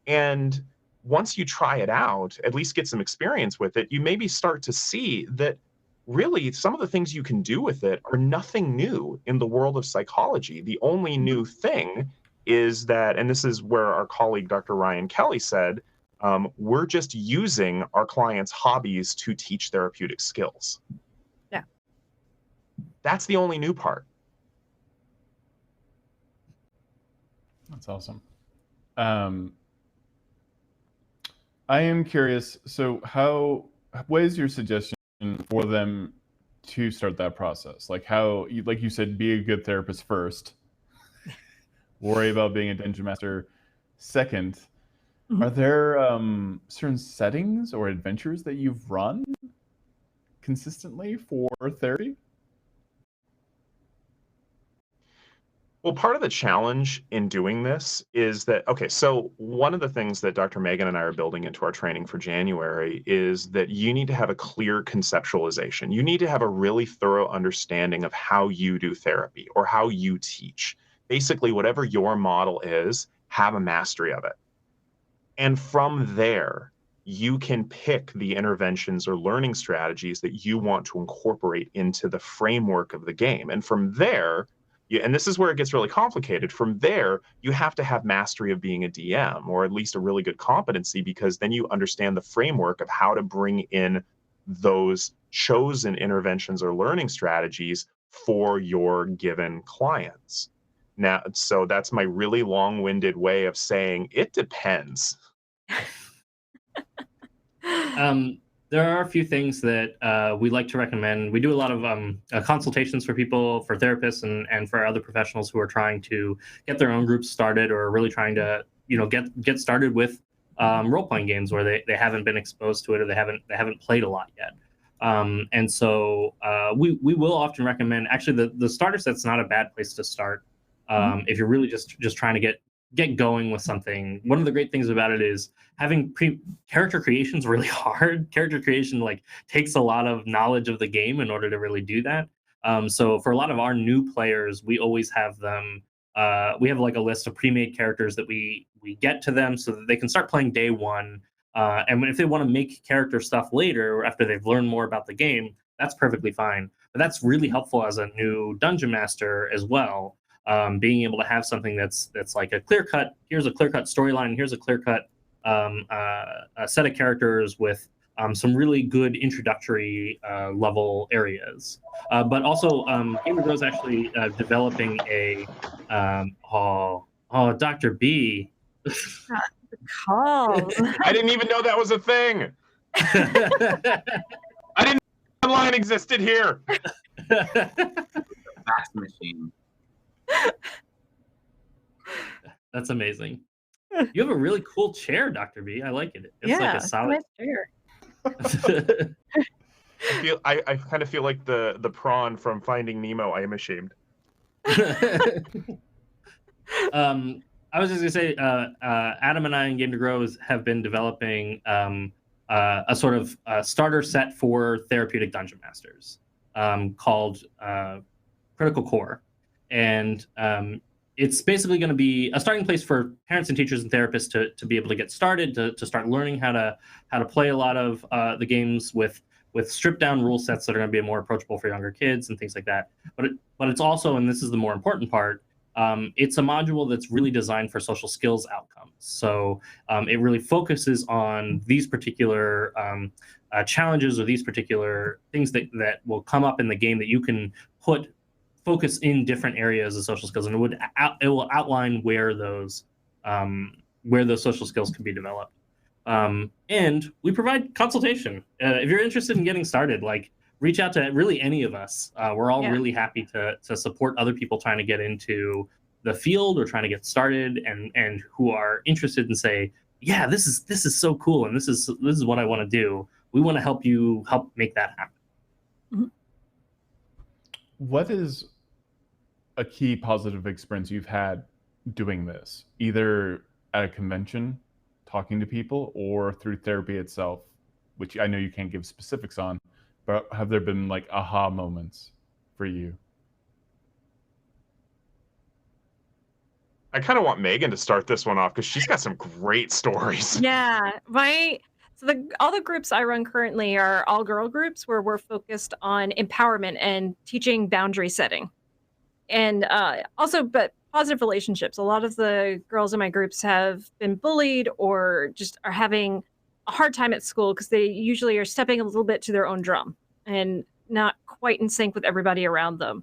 And once you try it out, at least get some experience with it, you maybe start to see that really some of the things you can do with it are nothing new in the world of psychology. The only new thing is that, and this is where our colleague, Dr. Ryan Kelly said, we're just using our clients' hobbies to teach therapeutic skills. Yeah. That's the only new part. That's awesome. I am curious, so what is your suggestion for them to start that process? Like like you said, be a good therapist first, worry about being a dungeon master second. Are there certain settings or adventures that you've run consistently for therapy? Well, part of the challenge in doing this is that, okay, so one of the things that Dr. Megan and I are building into our training for January is that you need to have a clear conceptualization. You need to have a really thorough understanding of how you do therapy or how you teach. Basically, whatever your model is, have a mastery of it. And from there, you can pick the interventions or learning strategies that you want to incorporate into the framework of the game. And from there, and this is where it gets really complicated. From there, you have to have mastery of being a DM, or at least a really good competency, because then you understand the framework of how to bring in those chosen interventions or learning strategies for your given clients. Now, so that's my really long-winded way of saying it depends. There are a few things that we like to recommend. We do a lot of consultations for people, for therapists, and for other professionals who are trying to get their own groups started, or really trying to get started with role-playing games where they haven't been exposed to it, or they haven't played a lot yet. And so we will often recommend, actually, the starter set's not a bad place to start if you're really just trying to get get going with something, one of the great things about it is having character creation is really hard. Character creation like takes a lot of knowledge of the game in order to really do that. So for a lot of our new players, we always have them. We have like a list of pre-made characters that we get to them so that they can start playing day one. And if they want to make character stuff later after they've learned more about the game, that's perfectly fine. But that's really helpful as a new dungeon master as well. Being able to have something that's like a clear cut. Here's a clear cut storyline. Here's a clear cut a set of characters with some really good introductory level areas. But also, Game of Grow is actually developing a Dr. B. Calls. I didn't even know that was a thing. I didn't know the line existed here. Fax machine. That's amazing. You have a really cool chair, Dr. B. I like it. It's like a solid chair. I kind of feel like the prawn from Finding Nemo. I am ashamed. I was just gonna say, Adam and I in Game to Grow have been developing a sort of starter set for therapeutic dungeon masters called Critical Core, and it's basically going to be a starting place for parents and teachers and therapists to be able to get started, to start learning how to play a lot of the games with stripped down rule sets that are going to be more approachable for younger kids and things like that. But it's also, and this is the more important part, it's a module that's really designed for social skills outcomes. So it really focuses on these particular challenges or these particular things that will come up in the game that you can focus in different areas of social skills, and it will outline where those social skills can be developed. And we provide consultation. If you're interested in getting started, like reach out to really any of us. We're all really happy to support other people trying to get into the field or trying to get started, and who are interested and say, yeah, this is so cool, and this is what I want to do. We want to help make that happen. Mm-hmm. What is a key positive experience you've had doing this, either at a convention, talking to people, or through therapy itself, which I know you can't give specifics on, but have there been like aha moments for you? I kind of want Megan to start this one off because she's got some great stories. Yeah, all the groups I run currently are all girl groups where we're focused on empowerment and teaching boundary setting. And but positive relationships. A lot of the girls in my groups have been bullied or just are having a hard time at school because they usually are stepping a little bit to their own drum and not quite in sync with everybody around them.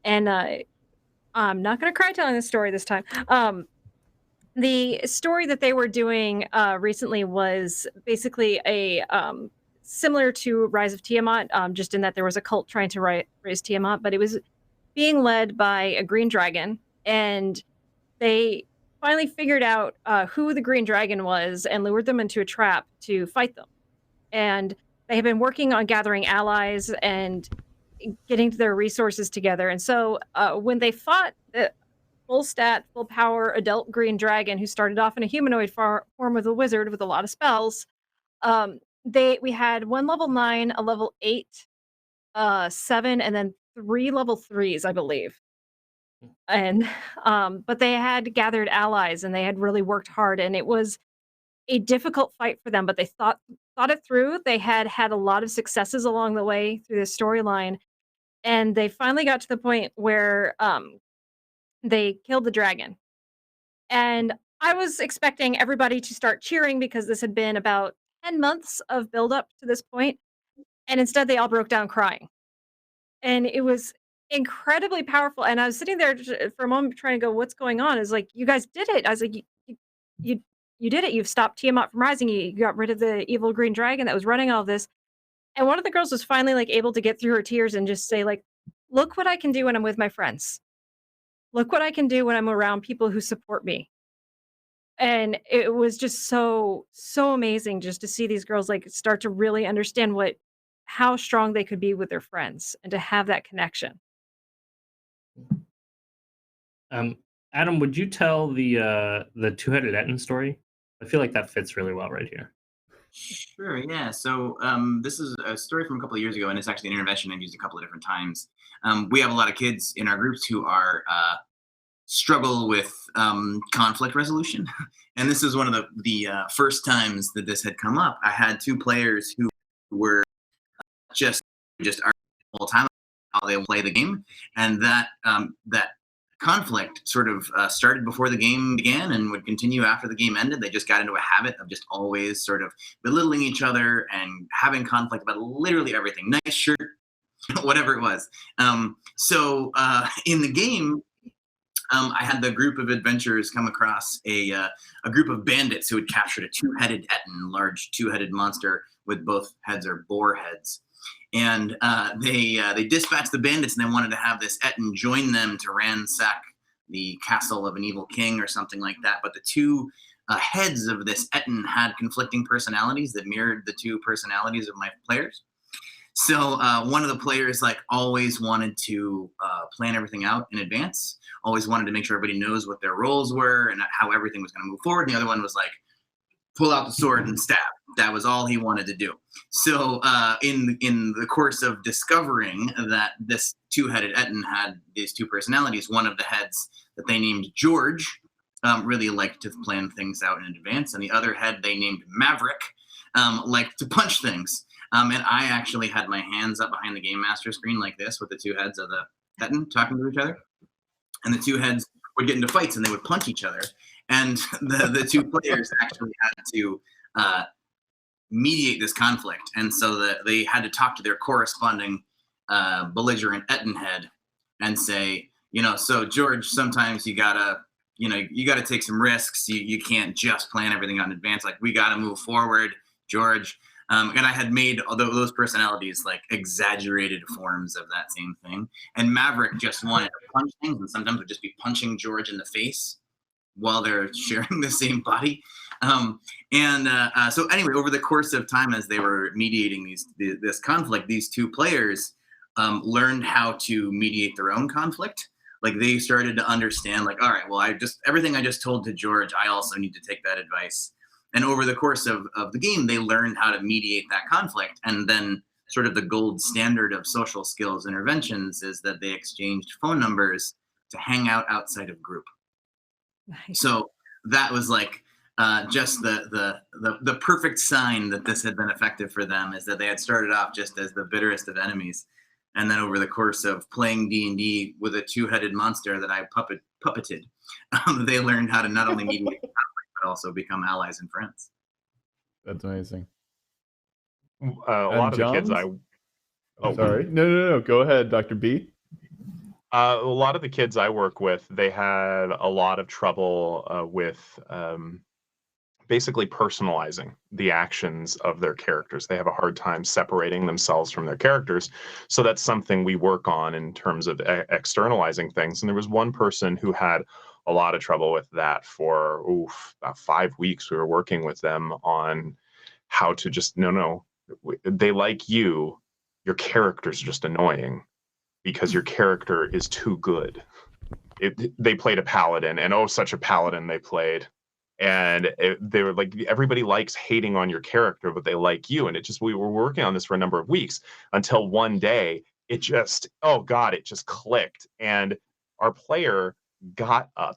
And I'm not going to cry telling this story this time. The story that they were doing recently was basically a similar to Rise of Tiamat, just in that there was a cult trying to raise Tiamat, but it was being led by a green dragon, and they finally figured out who the green dragon was and lured them into a trap to fight them. And they have been working on gathering allies and getting their resources together. And so when they fought the full stat, full power adult green dragon who started off in a humanoid form with a wizard with a lot of spells, we had one level 9, a level 8, 7, and then 3 level 3s, I believe. And but they had gathered allies and they had really worked hard, and it was a difficult fight for them, but they thought it through. They had a lot of successes along the way through the storyline, and they finally got to the point where they killed the dragon. And I was expecting everybody to start cheering because this had been about 10 months of build up to this point, and instead they all broke down crying. And it was incredibly powerful, and I was sitting there for a moment trying to go, "What's going on?" It's like, "You guys did it." I was like, "You did it. You've stopped Tiamat from rising. You got rid of the evil green dragon that was running all of this." And one of the girls was finally, like, able to get through her tears and just say, like, "Look what I can do when I'm with my friends. Look what I can do when I'm around people who support me." And it was just so amazing just to see these girls, like, start to really understand how strong they could be with their friends and to have that connection. Adam, would you tell the two-headed Etten story? I feel like that fits really well right here. Sure, yeah. So this is a story from a couple of years ago, and it's actually an intervention I've used a couple of different times. We have a lot of kids in our groups who are struggle with conflict resolution, and this is one of the first times that this had come up. I had two players who were just arguing the whole time about how they play the game, and that conflict sort of started before the game began and would continue after the game ended. They just got into a habit of just always sort of belittling each other and having conflict about literally everything. Nice shirt, whatever it was. So in the game, I had the group of adventurers come across a group of bandits who had captured a two-headed Etten, large two-headed monster with both heads or boar heads. And they dispatched the bandits, and they wanted to have this Etten join them to ransack the castle of an evil king or something like that. But the two heads of this Etten had conflicting personalities that mirrored the two personalities of my players. So one of the players always wanted to plan everything out in advance, always wanted to make sure everybody knows what their roles were and how everything was going to move forward. And the other one was like, pull out the sword and stab. That was all he wanted to do. So in the course of discovering that this two-headed Etten had these two personalities, one of the heads that they named George really liked to plan things out in advance, and the other head they named Maverick liked to punch things. And I actually had my hands up behind the Game Master screen like this with the two heads of the Etten talking to each other. And the two heads would get into fights and they would punch each other. And the two players actually had to mediate this conflict. And so they had to talk to their corresponding belligerent Etten head and say, so George, sometimes you gotta take some risks. You can't just plan everything out in advance. We gotta move forward, George. And I had made those personalities exaggerated forms of that same thing. And Maverick just wanted to punch things, and sometimes would just be punching George in the face while they're sharing the same body. So anyway, over the course of time, as they were mediating this conflict, these two players learned how to mediate their own conflict. They started to understand, all right, well, everything I just told to George, I also need to take that advice. And over the course of the game, they learned how to mediate that conflict. And then sort of the gold standard of social skills interventions is that they exchanged phone numbers to hang out outside of group. Nice. So that was just the perfect sign that this had been effective for them, is that they had started off just as the bitterest of enemies. And then over the course of playing D&D with a two-headed monster that I puppeted, they learned how to not only mediate but also become allies and friends. That's amazing. A lot of the kids Sorry. No. Go ahead, Dr. B. A lot of the kids I work with, they had a lot of trouble with basically personalizing the actions of their characters. They have a hard time separating themselves from their characters. So that's something we work on in terms of externalizing things. And there was one person who had a lot of trouble with that for about 5 weeks. We were working with them on how to just, they like you, your character's just annoying because your character is too good. They played a paladin, and such a paladin they played. And they were like, everybody likes hating on your character, but they like you. And we were working on this for a number of weeks until one day it just clicked. And our player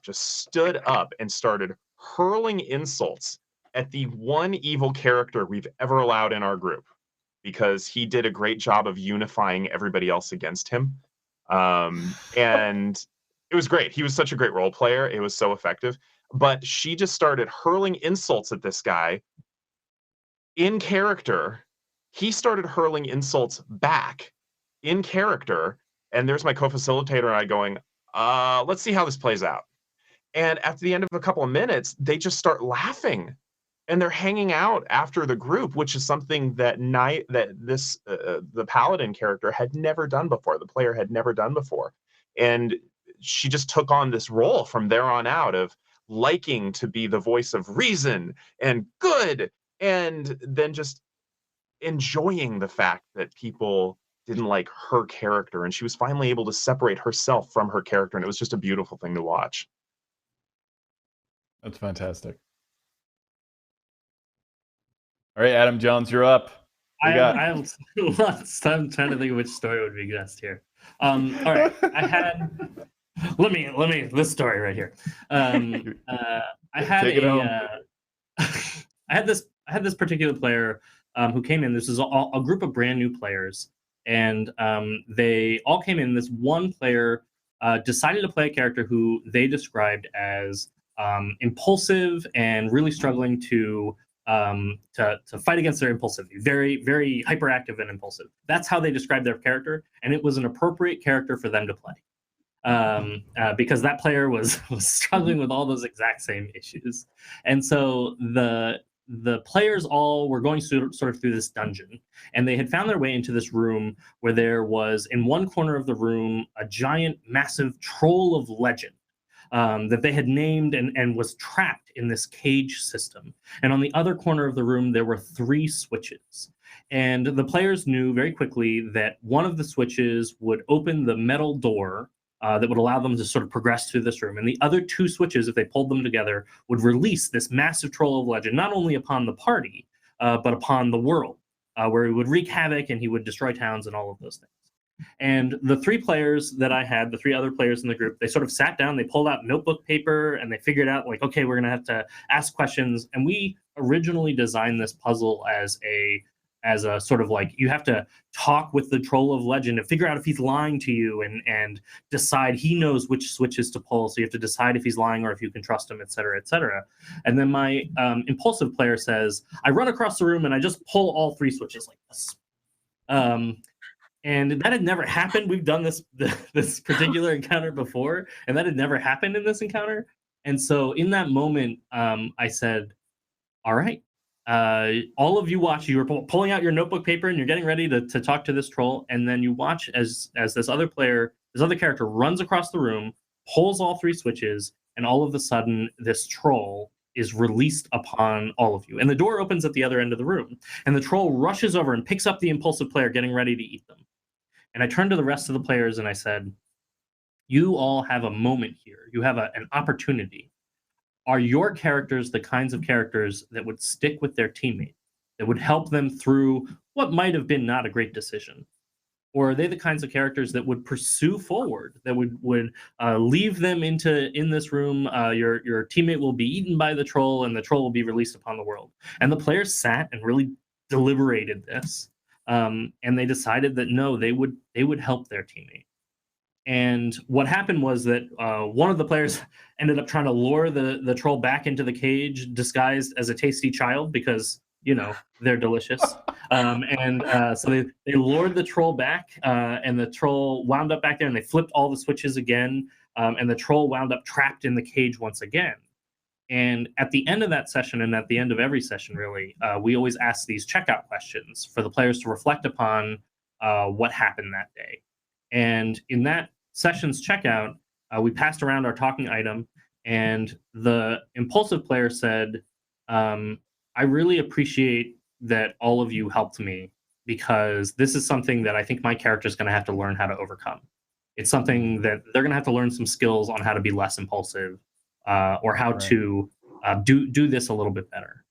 just stood up and started hurling insults at the one evil character we've ever allowed in our group, because he did a great job of unifying everybody else against him. And it was great. He was such a great role player. It was so effective. But she just started hurling insults at this guy in character. He started hurling insults back in character. And there's my co-facilitator and I going, let's see how this plays out. And at the end of a couple of minutes, they just start laughing. And they're hanging out after the group, which is something that the paladin character had never done before. The player had never done before. And she just took on this role from there on out of liking to be the voice of reason and good, and then just enjoying the fact that people didn't like her character. And she was finally able to separate herself from her character. And it was just a beautiful thing to watch. That's fantastic. All right, Adam Johns, you're up. I have lots. I'm trying to think of which story would be best here. All right, I had. Let me this story right here. I had Take it home. I had this particular player who came in. This is a group of brand new players, and they all came in. This one player decided to play a character who they described as impulsive and really struggling to fight against their impulsivity. Very, very hyperactive and impulsive. That's how they described their character, and it was an appropriate character for them to play. Because that player was struggling with all those exact same issues. And so the players all were going sort of through this dungeon, and they had found their way into this room where there was, in one corner of the room, a giant, massive troll of legend that they had named and was trapped in this cage system. And on the other corner of the room, there were 3 switches. And the players knew very quickly that one of the switches would open the metal door that would allow them to sort of progress through this room. And the other 2 switches, if they pulled them together, would release this massive troll of legend, not only upon the party, but upon the world, where he would wreak havoc and he would destroy towns and all of those things. And the 3 players that I had, the 3 other players in the group, they sort of sat down, they pulled out notebook paper, and they figured out, like, okay, we're going to have to ask questions. And we originally designed this puzzle as a sort of like, you have to talk with the troll of legend and figure out if he's lying to you and decide. He knows which switches to pull, so you have to decide if he's lying or if you can trust him, et cetera, et cetera. And then my impulsive player says, I run across the room and I just pull all 3 switches like this. And that had never happened. We've done this particular encounter before, and that had never happened in this encounter. And so in that moment, I said, all right, all of you watch. You were pulling out your notebook paper and you're getting ready to talk to this troll. And then you watch as this other character runs across the room, pulls all 3 switches, and all of a sudden this troll is released upon all of you. And the door opens at the other end of the room. And the troll rushes over and picks up the impulsive player getting ready to eat them. And I turned to the rest of the players and I said, you all have a moment here. You have an opportunity. Are your characters the kinds of characters that would stick with their teammate, that would help them through what might have been not a great decision? Or are they the kinds of characters that would pursue forward, that would leave them in this room? Your teammate will be eaten by the troll, and the troll will be released upon the world. And the players sat and really deliberated this, and they decided that no, they would help their teammate. And what happened was that one of the players ended up trying to lure the troll back into the cage disguised as a tasty child because, you know, they're delicious. So they lured the troll back, and the troll wound up back there, and they flipped all the switches again, and the troll wound up trapped in the cage once again. And at the end of that session, and at the end of every session, really, we always ask these checkout questions for the players to reflect upon what happened that day. And in that session's checkout, we passed around our talking item, and the impulsive player said, I really appreciate that all of you helped me, because this is something that I think my character is going to have to learn how to overcome. It's something that they're going to have to learn some skills on how to be less impulsive, or how to do this a little bit better.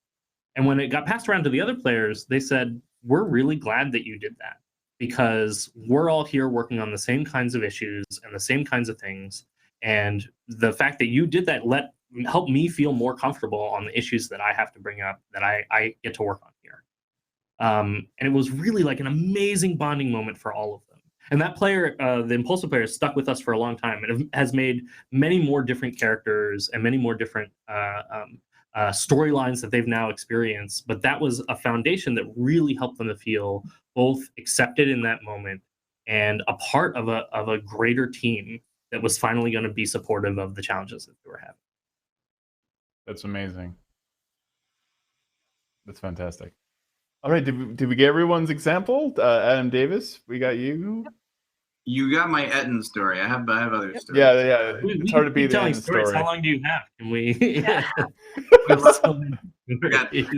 And when it got passed around to the other players, they said, we're really glad that you did that, because we're all here working on the same kinds of issues and the same kinds of things. And the fact that you did that helped me feel more comfortable on the issues that I have to bring up, that I get to work on here. And it was really like an amazing bonding moment for all of them. And that player, the impulsive player, stuck with us for a long time and has made many more different characters and many more different storylines that they've now experienced. But that was a foundation that really helped them to feel both accepted in that moment and a part of a greater team that was finally going to be supportive of the challenges that they were having. That's amazing. That's fantastic. All right, did we get everyone's example? Adam Davis, we got you. You got my Etten story. I have other stories. Yeah. It's hard to be the telling Etten stories. story. How long do you have? Can we?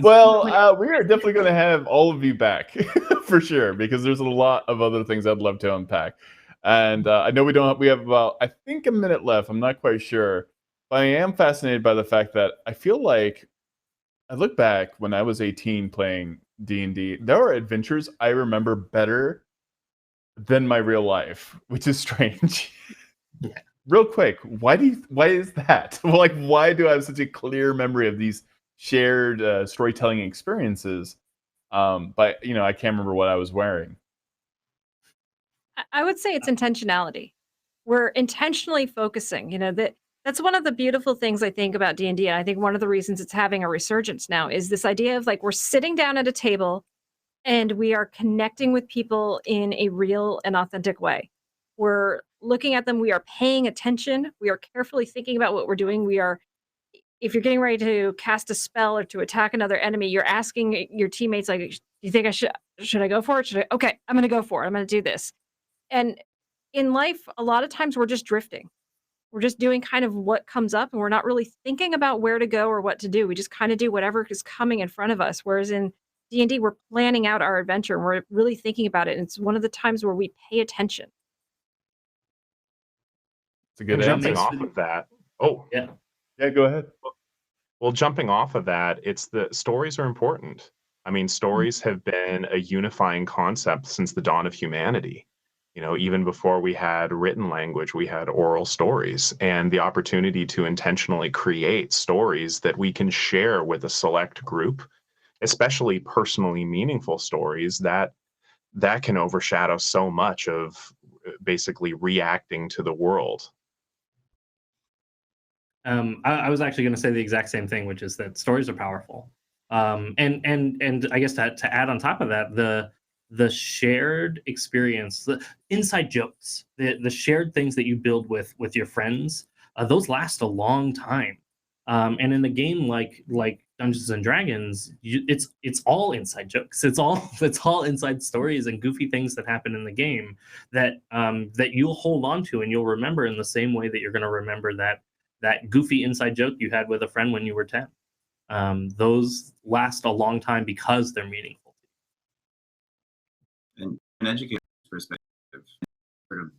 Well, we are definitely going to have all of you back for sure, because there's a lot of other things I'd love to unpack. And I know we have about, I think, a minute left. I'm not quite sure. But I am fascinated by the fact that I feel like I look back when I was 18 playing D&D. There are adventures I remember better than my real life, which is strange. Yeah. Real quick, why is that? Like, why do I have such a clear memory of these shared storytelling experiences? But I can't remember what I was wearing. I would say it's intentionality. We're intentionally focusing. That's one of the beautiful things I think about D&D, and I think one of the reasons it's having a resurgence now is this idea of like we're sitting down at a table and we are connecting with people in a real and authentic way. We're looking at them, we are paying attention, we are carefully thinking about what we're doing. If you're getting ready to cast a spell or to attack another enemy, you're asking your teammates like, "Do you think should I go for it? Okay, I'm going to go for it. I'm going to do this." And in life, a lot of times we're just drifting. We're just doing kind of what comes up and we're not really thinking about where to go or what to do. We just kind of do whatever is coming in front of us. Whereas in D&D, we're planning out our adventure and we're really thinking about it. And it's one of the times where we pay attention. It's a good And jumping answer. off of that, oh, Yeah. Yeah, go ahead. well, jumping off of that, it's the stories are important. I mean, stories have been a unifying concept since the dawn of humanity. Even before we had written language, we had oral stories, and the opportunity to intentionally create stories that we can share with a select group, especially personally meaningful stories, that can overshadow so much of basically reacting to the world. I was actually going to say the exact same thing, which is that stories are powerful. And I guess to add on top of that, the shared experience, the inside jokes, the shared things that you build with your friends, those last a long time. And in a game like Dungeons and Dragons, it's all inside jokes. It's all inside stories and goofy things that happen in the game that you'll hold on to and you'll remember in the same way that you're going to remember that goofy inside joke you had with a friend when you were 10. Those last a long time because they're meaningful. In an educator's perspective, sort of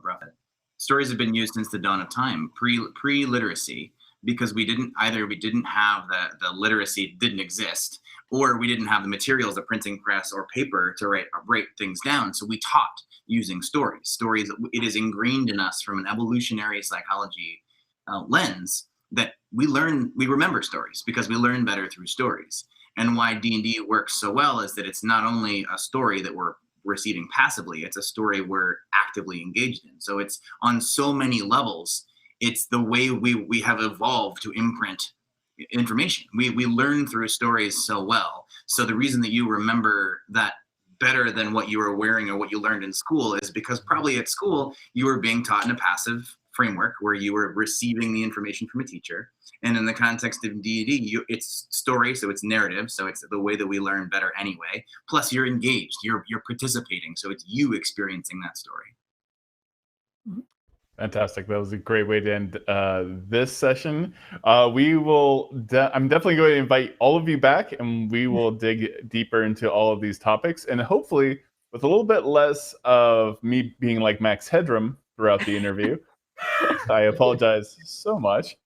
rough it. Stories have been used since the dawn of time, pre-literacy, because we didn't have the literacy didn't exist, or we didn't have the materials, the printing press or paper to write things down. So we taught using stories. Stories, it is ingrained in us from an evolutionary psychology lens that we remember stories because we learn better through stories. And why D&D works so well is that it's not only a story that we're receiving passively, it's a story we're actively engaged in. So it's on so many levels. It's the way we have evolved to imprint information. We learn through stories so well. So the reason that you remember that better than what you were wearing or what you learned in school is because probably at school you were being taught in a passive framework where you were receiving the information from a teacher. And in the context of D&D, it's story, so it's narrative, so it's the way that we learn better anyway. Plus, you're engaged, you're participating, so it's you experiencing that story. Fantastic. That was a great way to end this session. I'm definitely going to invite all of you back, and we will dig deeper into all of these topics, and hopefully with a little bit less of me being like Max Headroom throughout the interview. I apologize so much.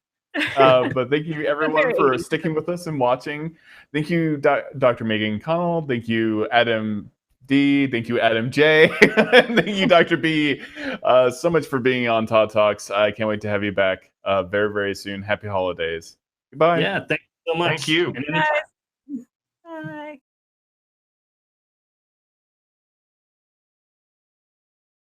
But thank you everyone for sticking with us and watching. Thank you, Dr. Megan Connell. Thank you, Adam D. Thank you, Adam J. Thank you, Dr. B. So much for being on Todd Talks. I can't wait to have you back very, very soon. Happy holidays. Goodbye. Yeah, thank you so much. Thank you. Bye.